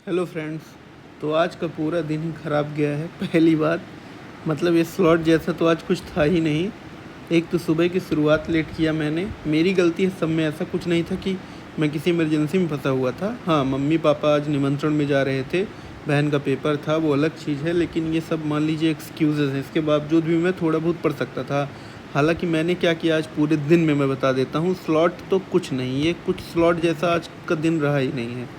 Hello friends. तो आज का पूरा दिन ही ख़राब गया है। पहली बात मतलब ये स्लॉट जैसा तो आज कुछ था ही नहीं। एक तो सुबह की शुरुआत लेट किया मैंने, मेरी गलती है। सब में ऐसा कुछ नहीं था कि मैं किसी इमरजेंसी में फंसा हुआ था। हाँ, मम्मी पापा आज निमंत्रण में जा रहे थे, बहन का पेपर था, वो अलग चीज़ है। लेकिन ये सब मान लीजिए एक्सक्यूज़ेज़ हैं। इसके बावजूद भी मैं थोड़ा बहुत पढ़ सकता था। हालांकि मैंने क्या किया आज पूरे दिन में, मैं बता देता हूँ। स्लॉट तो कुछ नहीं, ये कुछ स्लॉट जैसा आज का दिन रहा ही नहीं है।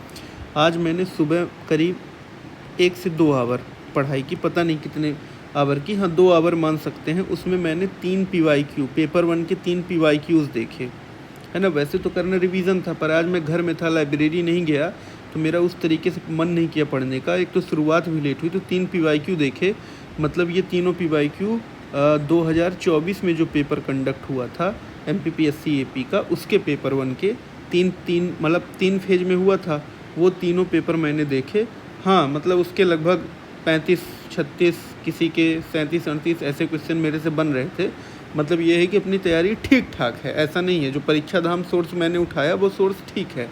आज मैंने सुबह करीब 1 से 2 आवर पढ़ाई की, पता नहीं कितने आवर की, हाँ 2 आवर मान सकते हैं। उसमें मैंने 3 PYQ, पेपर 1 के 3 PYQs देखे, है ना। वैसे तो करना रिवीजन था, पर आज मैं घर में था, लाइब्रेरी नहीं गया, तो मेरा उस तरीके से मन नहीं किया पढ़ने का। एक तो शुरुआत भी लेट हुई, तो 3 PYQ देखे। मतलब ये तीनों PYQ 2024 में जो पेपर कंडक्ट हुआ था MPPSC AP का, उसके पेपर 1 के तीन मतलब 3 फेज में हुआ था। वो तीनों पेपर मैंने देखे। हाँ, मतलब उसके लगभग 35-36, किसी के 37-38 ऐसे क्वेश्चन मेरे से बन रहे थे। मतलब ये है कि अपनी तैयारी ठीक ठाक है, ऐसा नहीं है। जो परीक्षा धाम सोर्स मैंने उठाया वो सोर्स ठीक है।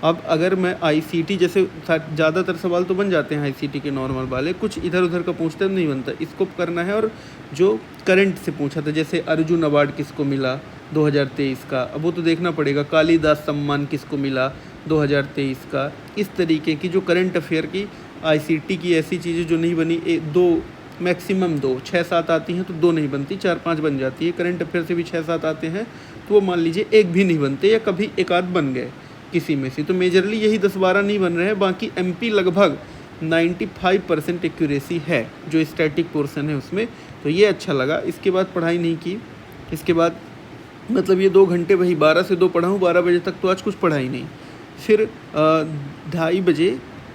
अब अगर मैं ICT जैसे ज़्यादातर सवाल तो बन जाते हैं ICT के नॉर्मल वाले, कुछ इधर उधर का पूछते नहीं बनता। इसको करना है, और जो करंट से पूछा था, जैसे अर्जुन अवार्ड किसको मिला 2023 का, अब वो तो देखना पड़ेगा। कालिदास सम्मान किसको मिला 2023 का। इस तरीके की जो करंट अफेयर की ICT की ऐसी चीज़ें जो नहीं बनी, दो मैक्सिमम 2, 6-7 आती हैं तो 2 नहीं बनती, 4-5 बन जाती है। करंट अफेयर से भी 6-7 आते हैं तो वो मान लीजिए 1 भी नहीं बनते, या कभी एक आध बन गए किसी में से। तो मेजरली यही 10-12 नहीं बन रहे हैं। बाकी MP लगभग 95% एक्यूरेसी है, जो स्टैटिक पोर्शन है उसमें। तो ये अच्छा लगा। इसके बाद पढ़ाई नहीं की। इसके बाद मतलब ये 2 घंटे वही 12 से 2 पढ़ा हूँ। 12 बजे तक तो आज कुछ पढ़ा ही नहीं। फिर 2:30 बजे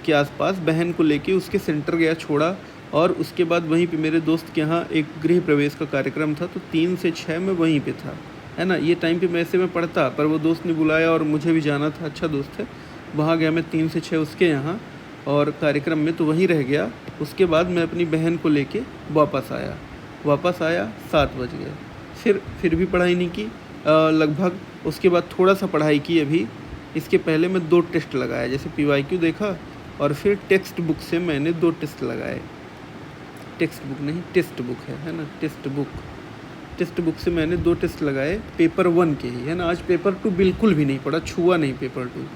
के आसपास बहन को लेके उसके सेंटर गया, छोड़ा। और उसके बाद वहीं पे मेरे दोस्त के यहाँ एक गृह प्रवेश का कार्यक्रम था, तो 3 से 6 मैं वहीं पे था, है ना। ये टाइम पे वैसे मैं पढ़ता, पर वो दोस्त ने बुलाया और मुझे भी जाना था, अच्छा दोस्त है। वहाँ गया मैं 3 से 6 उसके यहाँ, और कार्यक्रम में तो वहीं रह गया। उसके बाद मैं अपनी बहन को लेके वापस आया 7 बज गए। फिर भी पढ़ाई नहीं की लगभग। उसके बाद थोड़ा सा पढ़ाई की अभी। इसके पहले मैं 2 टेस्ट लगाया, जैसे PYQ देखा, और फिर टेक्स्ट बुक से मैंने 2 टेस्ट लगाए। टेक्स्ट बुक नहीं, टेस्ट बुक है ना, टेक्स्ट बुक से मैंने 2 टेस्ट लगाए, पेपर 1 के ही, है ना। आज पेपर 2 बिल्कुल भी नहीं पढ़ा, छुआ नहीं पेपर 2।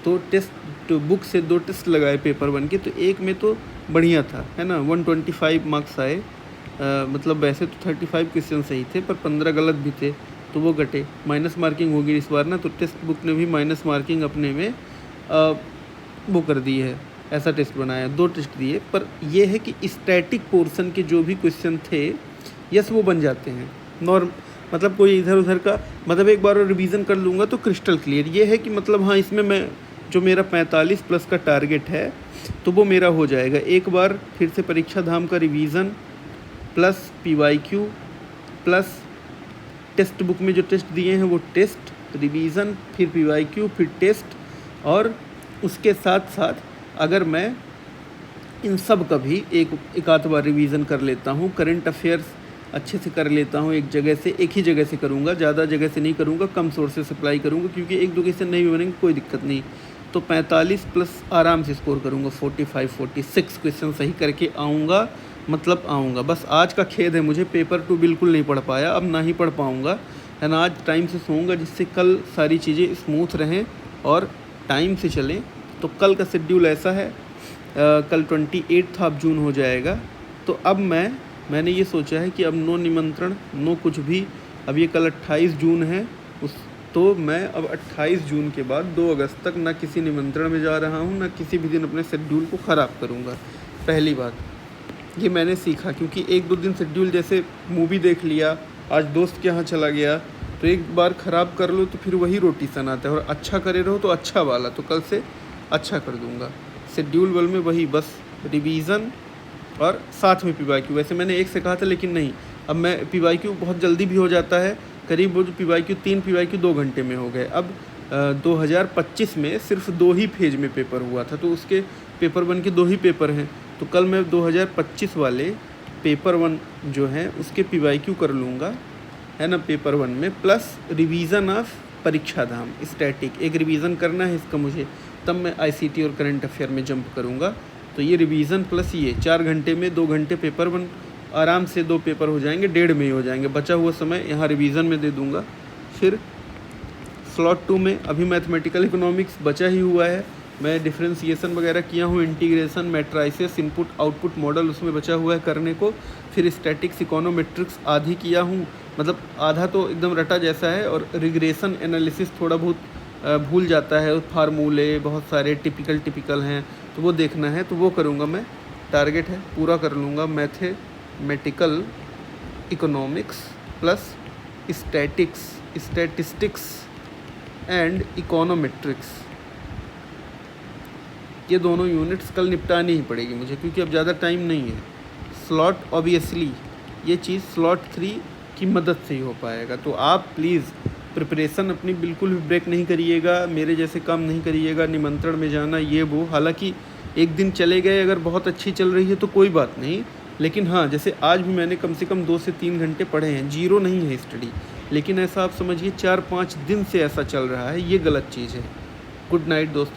तो टेस्ट बुक से 2 टेस्ट लगाए पेपर 1 के। तो एक में तो बढ़िया था, है ना, 125 मार्क्स आए। मतलब वैसे तो 35 क्वेश्चन सही थे, पर 15 गलत भी थे, तो वो घटे। माइनस मार्किंग होगी इस बार ना, तो टेक्स्ट बुक ने भी माइनस मार्किंग अपने में वो कर दी है। ऐसा टेस्ट बनाया, 2 टेस्ट दिए। पर यह है कि स्टैटिक पोर्शन के जो भी क्वेश्चन थे, यस वो बन जाते हैं मतलब कोई इधर उधर का, मतलब एक बार और रिवीजन कर लूँगा तो क्रिस्टल क्लियर। ये है कि मतलब हाँ, इसमें मैं जो मेरा 45 प्लस का टारगेट है तो वो मेरा हो जाएगा। एक बार फिर से परीक्षा धाम का revision plus PYQ plus text book में जो टेस्ट दिए हैं वो टेस्ट, रिवीजन, फिर PYQ, फिर टेस्ट। और उसके साथ साथ अगर मैं इन सब का भी एक आध बार रिवीजन कर लेता हूँ, करंट अफेयर्स अच्छे से कर लेता हूँ, एक ही जगह से करूँगा, ज़्यादा जगह से नहीं करूँगा, कम सोर्स से सप्लाई करूँगा, क्योंकि 1-2 क्वेश्चन नहीं भी बनेंगे कोई दिक्कत नहीं। तो 45 प्लस आराम से स्कोर करूँगा, 45-46 क्वेश्चन सही करके आऊँगा, मतलब आऊँगा। बस आज का खेद है मुझे, पेपर 2 बिल्कुल नहीं पढ़ पाया, अब ना ही पढ़ पाऊँगा, है ना। आज टाइम से सोऊंगा, जिससे कल सारी चीज़ें स्मूथ रहें और टाइम से चलें। तो कल का शेड्यूल ऐसा है, कल 28 जून हो जाएगा। तो अब मैंने ये सोचा है कि अब नो निमंत्रण, नो कुछ भी। अब ये कल 28 जून है, तो मैं अब 28 जून के बाद 2 अगस्त तक ना किसी निमंत्रण में जा रहा हूँ, ना किसी भी दिन अपने शेड्यूल को ख़राब करूँगा। पहली बात ये मैंने सीखा, क्योंकि 1-2 दिन शेड्यूल, जैसे मूवी देख लिया, आज दोस्त के यहाँ चला गया, तो एक बार ख़राब कर लो तो फिर वही रोटेशन आता है। और अच्छा करे रहो तो अच्छा वाला, तो कल से अच्छा कर दूँगा। शेड्यूल वाल में वही बस रिवीज़न और साथ में PYQ। वैसे मैंने 1 से कहा था, लेकिन नहीं, अब मैं PYQ बहुत जल्दी भी हो जाता है। करीब वो जो PYQ 3 PYQ 2 घंटे में हो गए। अब 2025 में सिर्फ 2 ही फेज में पेपर हुआ था, तो उसके पेपर 1 के 2 ही पेपर हैं। तो कल मैं 2025 वाले पेपर 1 जो हैं उसके PYQ कर लूँगा, है ना, पेपर 1 में, प्लस रिवीज़न ऑफ परीक्षा धाम स्टैटिक। एक रिवीज़न करना है इसका मुझे, तब मैं आईसीटी और करंट अफेयर में जंप करूँगा। तो ये रिवीजन प्लस ये 4 घंटे में 2 घंटे पेपर वन, आराम से 2 पेपर हो जाएंगे, 1.5 में ही हो जाएंगे। बचा हुआ समय यहाँ रिवीजन में दे दूँगा। फिर स्लॉट 2 में अभी मैथमेटिकल इकोनॉमिक्स बचा ही हुआ है, मैं डिफ्रेंसिएशन वगैरह किया हूँ, integration, matrices, input output model उसमें बचा हुआ है करने को। फिर स्टैटिक्स, इकोनोमेट्रिक्स आधी किया हूँ, मतलब आधा तो एकदम रटा जैसा है, और रिग्रेशन एनालिसिस थोड़ा बहुत भूल जाता है, फार्मूले बहुत सारे टिपिकल हैं तो वो देखना है, तो वो करूँगा मैं। टारगेट है पूरा कर लूँगा mathematical economics plus statistics and econometrics, ये दोनों यूनिट्स कल निपटानी ही पड़ेगी मुझे, क्योंकि अब ज़्यादा टाइम नहीं है। स्लॉट ऑब्वियसली ये चीज़ स्लॉट 3 की मदद से ही हो पाएगा। तो आप प्लीज़ प्रिपरेशन अपनी बिल्कुल भी ब्रेक नहीं करिएगा, मेरे जैसे काम नहीं करिएगा, निमंत्रण में जाना ये वो। हालांकि एक दिन चले गए, अगर बहुत अच्छी चल रही है तो कोई बात नहीं, लेकिन हाँ, जैसे आज भी मैंने कम से कम 2 से 3 घंटे पढ़े हैं, जीरो नहीं है स्टडी, लेकिन ऐसा आप समझिए 4-5 दिन से ऐसा चल रहा है, ये गलत चीज़ है। गुड नाइट दोस्तों।